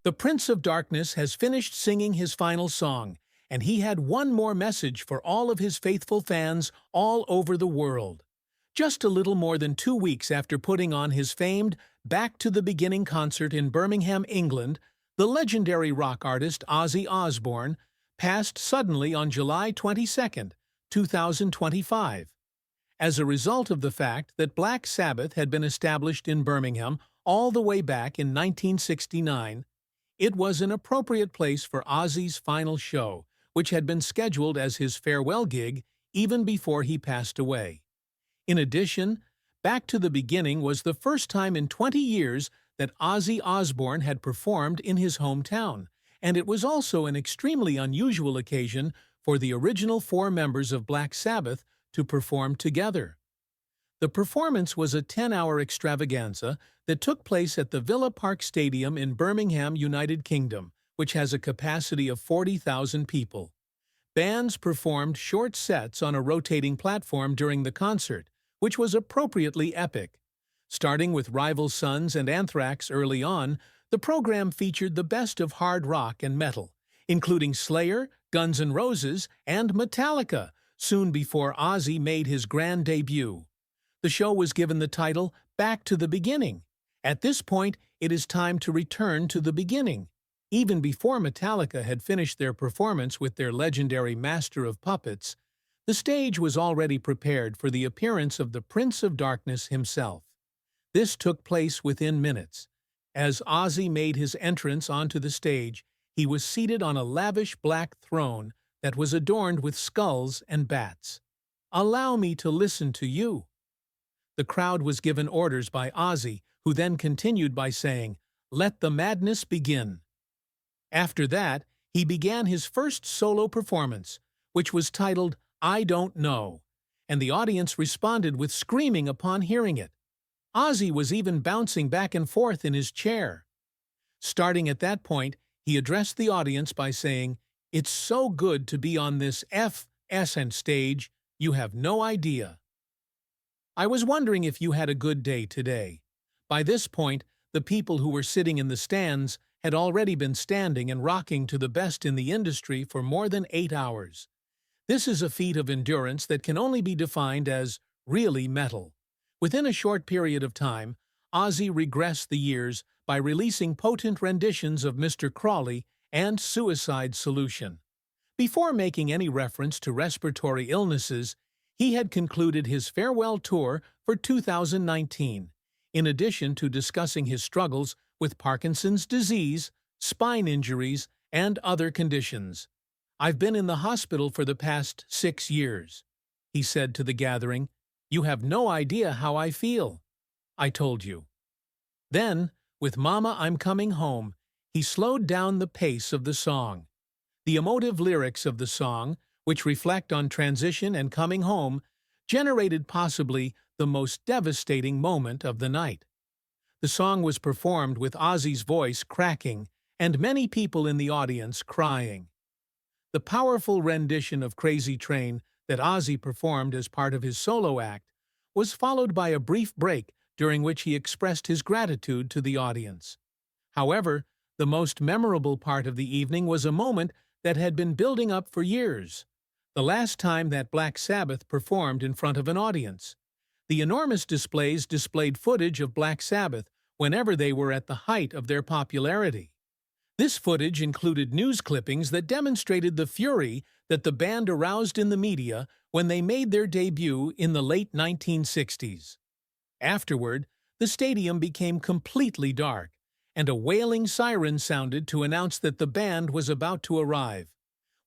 The Prince of Darkness has finished singing his final song, and he had one more message for all of his faithful fans all over the world. Just a little more than 2 weeks after putting on his famed Back to the Beginning concert in Birmingham, England, the legendary rock artist Ozzy Osbourne passed suddenly on July 22, 2025. As a result of the fact that Black Sabbath had been established in Birmingham all the way back in 1969, it was an appropriate place for Ozzy's final show, which had been scheduled as his farewell gig even before he passed away. In addition, Back to the Beginning was the first time in 20 years that Ozzy Osbourne had performed in his hometown, and it was also an extremely unusual occasion for the original 4 members of Black Sabbath to perform together. The performance was a 10-hour extravaganza that took place at the Villa Park Stadium in Birmingham, United Kingdom, which has a capacity of 40,000 people. Bands performed short sets on a rotating platform during the concert, which was appropriately epic. Starting with Rival Sons and Anthrax early on, the program featured the best of hard rock and metal, including Slayer, Guns N' Roses, and Metallica, soon before Ozzy made his grand debut. The show was given the title Back to the Beginning. At this point, it is time to return to the beginning. Even before Metallica had finished their performance with their legendary Master of Puppets, the stage was already prepared for the appearance of the Prince of Darkness himself. This took place within minutes. As Ozzy made his entrance onto the stage, he was seated on a lavish black throne that was adorned with skulls and bats. "Allow me to listen to you." The crowd was given orders by Ozzy, who then continued by saying, "Let the madness begin." After that, he began his first solo performance, which was titled I Don't Know, and the audience responded with screaming upon hearing it. Ozzy was even bouncing back and forth in his chair. Starting at that point, he addressed the audience by saying, "It's so good to be on this F.S.N. stage, you have no idea." I was wondering if you had a good day today. By this point, the people who were sitting in the stands had already been standing and rocking to the best in the industry for more than 8 hours. This is a feat of endurance that can only be defined as really metal. Within a short period of time, Ozzy regressed the years by releasing potent renditions of Mr. Crawley and Suicide Solution. Before making any reference to respiratory illnesses, he had concluded his farewell tour for 2019, in addition to discussing his struggles with Parkinson's disease, spine injuries, and other conditions. "I've been in the hospital for the past 6 years," he said to the gathering. "You have no idea how I feel. I told you." Then, with Mama, I'm Coming Home, he slowed down the pace of the song. The emotive lyrics of the song, which reflect on transition and coming home, generated possibly the most devastating moment of the night. The song was performed with Ozzy's voice cracking and many people in the audience crying. The powerful rendition of Crazy Train that Ozzy performed as part of his solo act was followed by a brief break during which he expressed his gratitude to the audience. However, the most memorable part of the evening was a moment that had been building up for years. The last time that Black Sabbath performed in front of an audience. The enormous displays displayed footage of Black Sabbath whenever they were at the height of their popularity. This footage included news clippings that demonstrated the fury that the band aroused in the media when they made their debut in the late 1960s. Afterward, the stadium became completely dark, and a wailing siren sounded to announce that the band was about to arrive.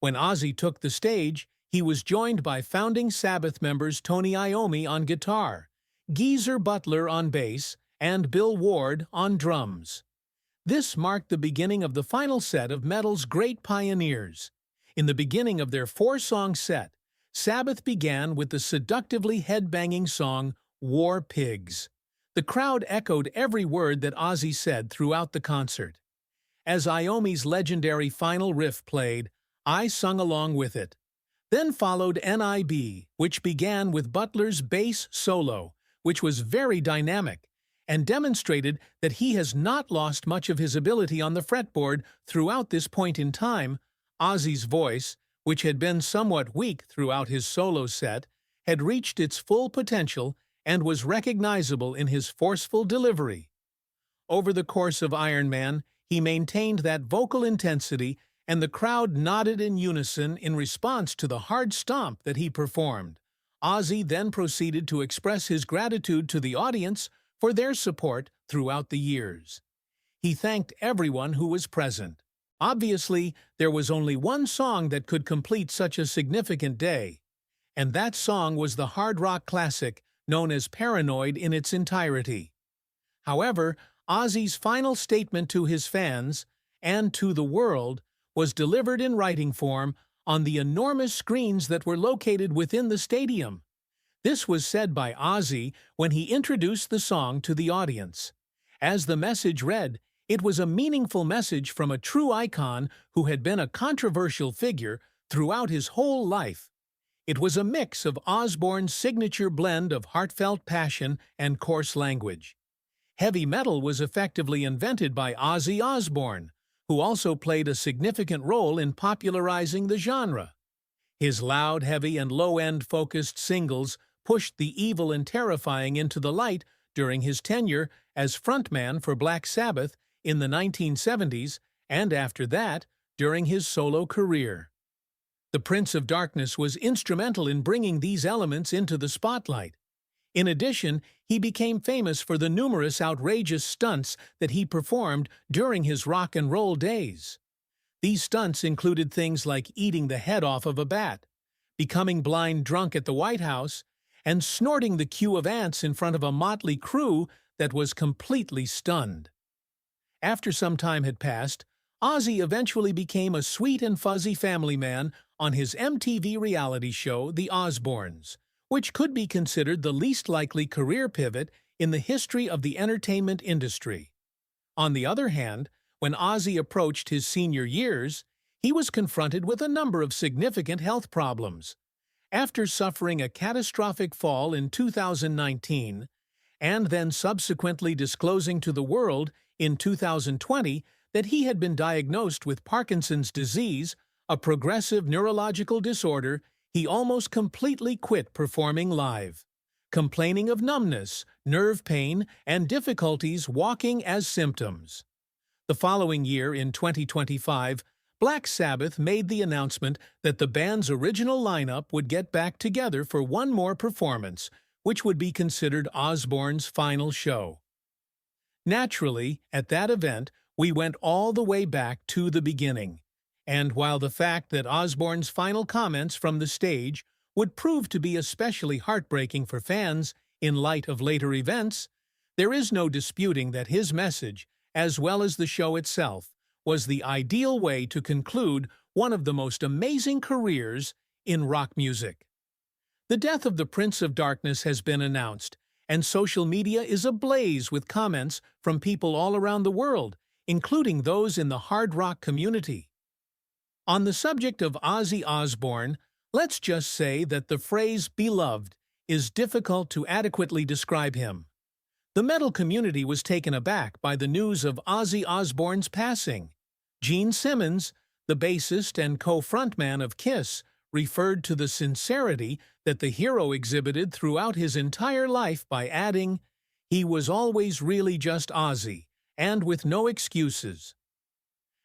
When Ozzy took the stage, he was joined by founding Sabbath members Tony Iommi on guitar, Geezer Butler on bass, and Bill Ward on drums. This marked the beginning of the final set of metal's great pioneers. In the beginning of their 4-song set, Sabbath began with the seductively head-banging song War Pigs. The crowd echoed every word that Ozzy said throughout the concert. As Iommi's legendary final riff played, I sung along with it. Then followed NIB, which began with Butler's bass solo, which was very dynamic, and demonstrated that he has not lost much of his ability on the fretboard throughout this point in time. Ozzy's voice, which had been somewhat weak throughout his solo set, had reached its full potential and was recognizable in his forceful delivery. Over the course of Iron Man, he maintained that vocal intensity, and the crowd nodded in unison in response to the hard stomp that he performed. Ozzy then proceeded to express his gratitude to the audience for their support throughout the years. He thanked everyone who was present. Obviously, there was only one song that could complete such a significant day, and that song was the hard rock classic known as Paranoid in its entirety. However, Ozzy's final statement to his fans and to the world was delivered in writing form on the enormous screens that were located within the stadium. This was said by Ozzy when he introduced the song to the audience. As the message read, it was a meaningful message from a true icon who had been a controversial figure throughout his whole life. It was a mix of Osbourne's signature blend of heartfelt passion and coarse language. Heavy metal was effectively invented by Ozzy Osbourne, who also played a significant role in popularizing the genre. His loud, heavy, and low-end focused singles pushed the evil and terrifying into the light during his tenure as frontman for Black Sabbath in the 1970s, and after that, during his solo career. The Prince of Darkness was instrumental in bringing these elements into the spotlight. In addition, he became famous for the numerous outrageous stunts that he performed during his rock and roll days. These stunts included things like eating the head off of a bat, becoming blind drunk at the White House, and snorting the queue of ants in front of a motley crew that was completely stunned. After some time had passed, Ozzy eventually became a sweet and fuzzy family man on his MTV reality show, The Osbournes, which could be considered the least likely career pivot in the history of the entertainment industry. On the other hand, when Ozzy approached his senior years, he was confronted with a number of significant health problems. After suffering a catastrophic fall in 2019, and then subsequently disclosing to the world in 2020 that he had been diagnosed with Parkinson's disease, a progressive neurological disorder, he almost completely quit performing live, complaining of numbness, nerve pain, and difficulties walking as symptoms. The following year, in 2025, Black Sabbath made the announcement that the band's original lineup would get back together for one more performance, which would be considered Osbourne's final show. Naturally, at that event, we went all the way back to the beginning. And while the fact that Osbourne's final comments from the stage would prove to be especially heartbreaking for fans in light of later events, there is no disputing that his message, as well as the show itself, was the ideal way to conclude one of the most amazing careers in rock music. The death of the Prince of Darkness has been announced, and social media is ablaze with comments from people all around the world, including those in the hard rock community. On the subject of Ozzy Osbourne, let's just say that the phrase "beloved" is difficult to adequately describe him. The metal community was taken aback by the news of Ozzy Osbourne's passing. Gene Simmons, the bassist and co-frontman of Kiss, referred to the sincerity that the hero exhibited throughout his entire life by adding, "He was always really just Ozzy, and with no excuses."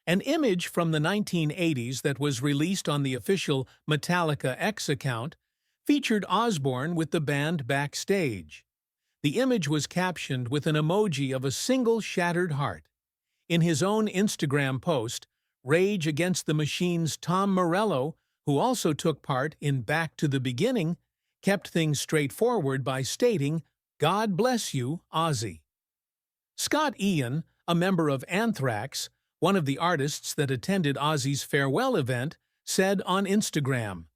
An image from the 1980s that was released on the official Metallica X account featured Osbourne with the band backstage. The image was captioned with an emoji of a single shattered heart. In his own Instagram post, Rage Against the Machine's Tom Morello, who also took part in Back to the Beginning, kept things straightforward by stating, "God bless you, Ozzy." Scott Ian, a member of Anthrax, one of the artists that attended Ozzy's farewell event, said on Instagram,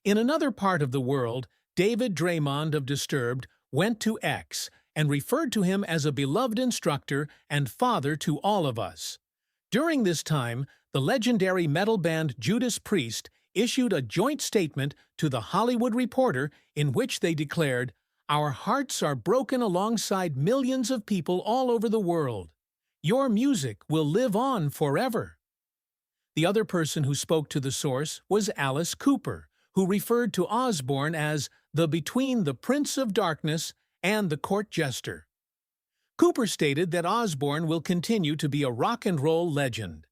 "In another part of the world, David Draymond of Disturbed went to X and referred to him as a beloved instructor and father to all of us. During this time, the legendary metal band Judas Priest issued a joint statement to The Hollywood Reporter in which they declared, Our hearts are broken alongside millions of people all over the world. Your music will live on forever." The other person who spoke to the source was Alice Cooper, who referred to Osbourne as the between the Prince of Darkness and the Court Jester. Cooper stated that Osbourne will continue to be a rock and roll legend.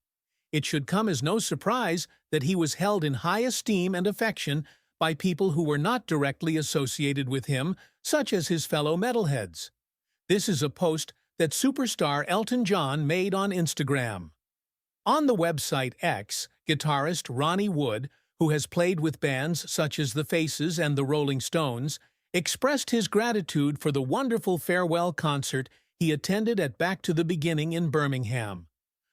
It should come as no surprise that he was held in high esteem and affection by people who were not directly associated with him, such as his fellow metalheads. This is a post that superstar Elton John made on Instagram. On the website X, guitarist Ronnie Wood, who has played with bands such as The Faces and the Rolling Stones, expressed his gratitude for the wonderful farewell concert he attended at Back to the Beginning in Birmingham.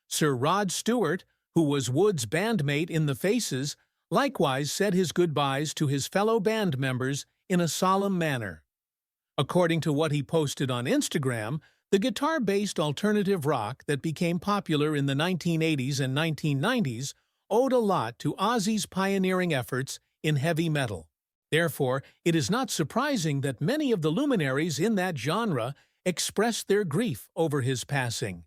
Sir Rod Stewart, who was Wood's bandmate in The Faces, likewise said his goodbyes to his fellow band members in a solemn manner. According to what he posted on Instagram, the guitar-based alternative rock that became popular in the 1980s and 1990s owed a lot to Ozzy's pioneering efforts in heavy metal. Therefore, it is not surprising that many of the luminaries in that genre expressed their grief over his passing.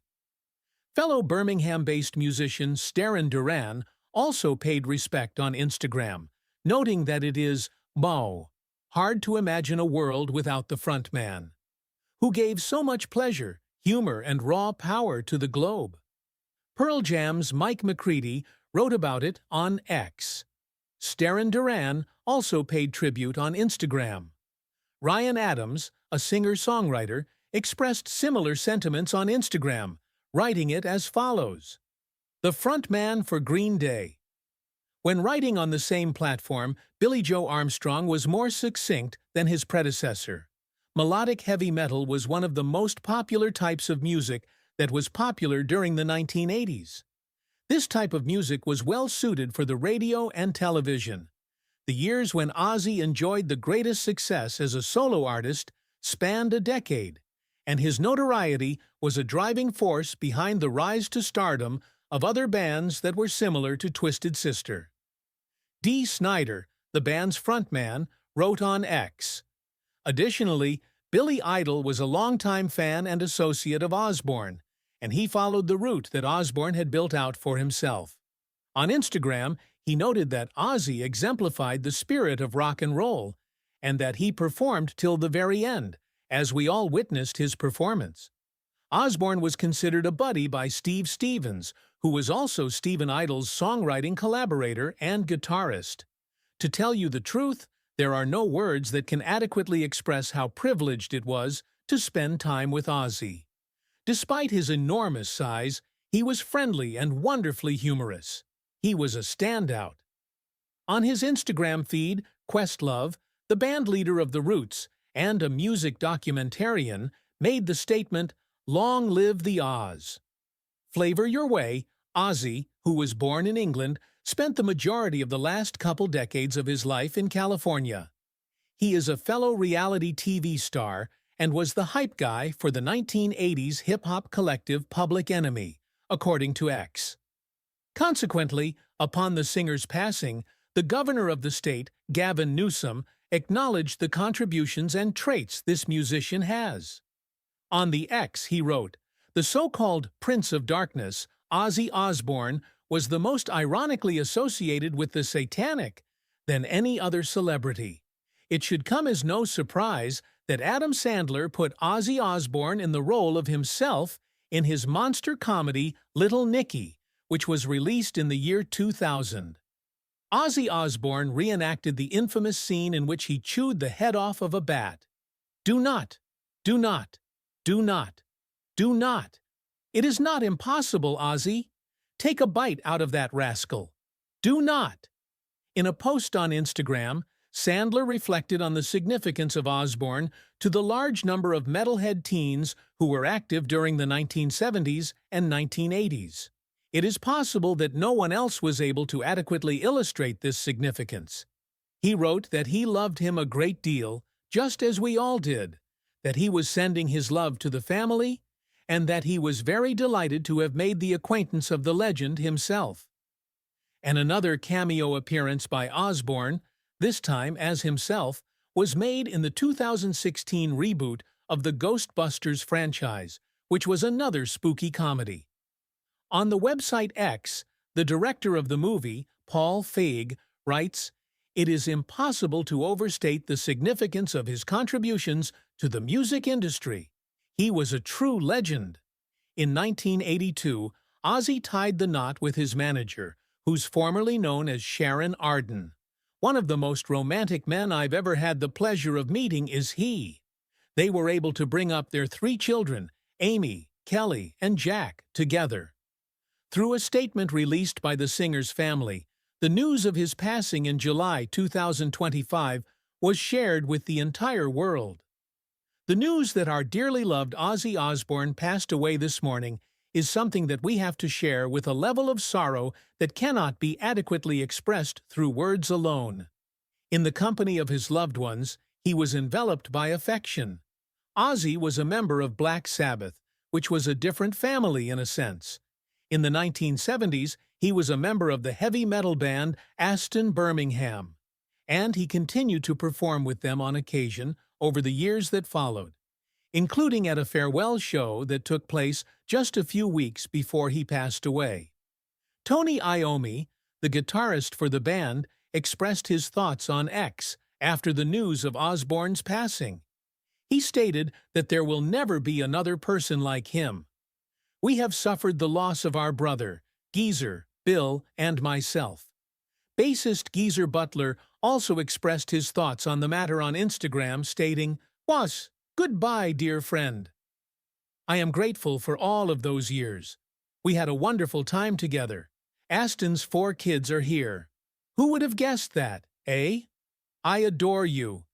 Fellow Birmingham-based musician Sterren Duran also paid respect on Instagram, noting that it is hard to imagine a world without the frontman, who gave so much pleasure, humor, and raw power to the globe. Pearl Jam's Mike McCready wrote about it on X. Sterren Duran also paid tribute on Instagram. Ryan Adams, a singer-songwriter, expressed similar sentiments on Instagram, writing it as follows: "The frontman for Green Day." When writing on the same platform, Billy Joe Armstrong was more succinct than his predecessor. Melodic heavy metal was one of the most popular types of music that was popular during the 1980s. This type of music was well suited for the radio and television. The years when Ozzy enjoyed the greatest success as a solo artist spanned a decade, and his notoriety was a driving force behind the rise to stardom of other bands that were similar to Twisted Sister. Dee Snider, the band's frontman, wrote on X. Additionally, Billy Idol was a longtime fan and associate of Osbourne, and he followed the route that Osbourne had built out for himself. On Instagram, he noted that Ozzy exemplified the spirit of rock and roll, and that he performed till the very end, as we all witnessed his performance. Osbourne was considered a buddy by Steve Stevens, who was also Steven Idol's songwriting collaborator and guitarist. To tell you the truth, there are no words that can adequately express how privileged it was to spend time with Ozzy. Despite his enormous size, he was friendly and wonderfully humorous. He was a standout. On his Instagram feed, Questlove, the band leader of The Roots and a music documentarian, made the statement, "Long live the Oz." Flavor your way, Ozzy, who was born in England, spent the majority of the last couple decades of his life in California. He is a fellow reality TV star and was the hype guy for the 1980s hip-hop collective Public Enemy, according to X. Consequently, upon the singer's passing, the governor of the state, Gavin Newsom, acknowledged the contributions and traits this musician has. On the X, he wrote, "The so-called Prince of Darkness, Ozzy Osbourne, was the most ironically associated with the satanic than any other celebrity. It should come as no surprise that Adam Sandler put Ozzy Osbourne in the role of himself in his monster comedy Little Nicky, which was released in the year 2000. Ozzy Osbourne reenacted the infamous scene in which he chewed the head off of a bat. Do not, do not, do not, do not. It is not impossible, Ozzy. Take a bite out of that rascal. Do not." In a post on Instagram, Sandler reflected on the significance of Osbourne to the large number of metalhead teens who were active during the 1970s and 1980s. It is possible that no one else was able to adequately illustrate this significance. He wrote that he loved him a great deal, just as we all did, that he was sending his love to the family, and that he was very delighted to have made the acquaintance of the legend himself. And another cameo appearance by Osbourne, this time as himself, was made in the 2016 reboot of the Ghostbusters franchise, which was another spooky comedy. On the website X, the director of the movie, Paul Feig, writes, "It is impossible to overstate the significance of his contributions to the music industry. He was a true legend." In 1982, Ozzy tied the knot with his manager, who's formerly known as Sharon Arden. "One of the most romantic men I've ever had the pleasure of meeting is he." They were able to bring up their 3 children, Amy, Kelly, and Jack, together. Through a statement released by the singer's family, the news of his passing in July 2025 was shared with the entire world. The news that our dearly loved Ozzy Osbourne passed away this morning is something that we have to share with a level of sorrow that cannot be adequately expressed through words alone. In the company of his loved ones, he was enveloped by affection. Ozzy was a member of Black Sabbath, which was a different family in a sense. In the 1970s, he was a member of the heavy metal band Aston Birmingham, and he continued to perform with them on occasion over the years that followed, including at a farewell show that took place just a few weeks before he passed away. Tony Iommi, the guitarist for the band, expressed his thoughts on X after the news of Osbourne's passing. He stated that there will never be another person like him. "We have suffered the loss of our brother, Geezer, Bill, and myself." Bassist Geezer Butler also expressed his thoughts on the matter on Instagram, stating, "Was, goodbye, dear friend. I am grateful for all of those years. We had a wonderful time together. Aston's 4 kids are here. Who would have guessed that, eh? I adore you.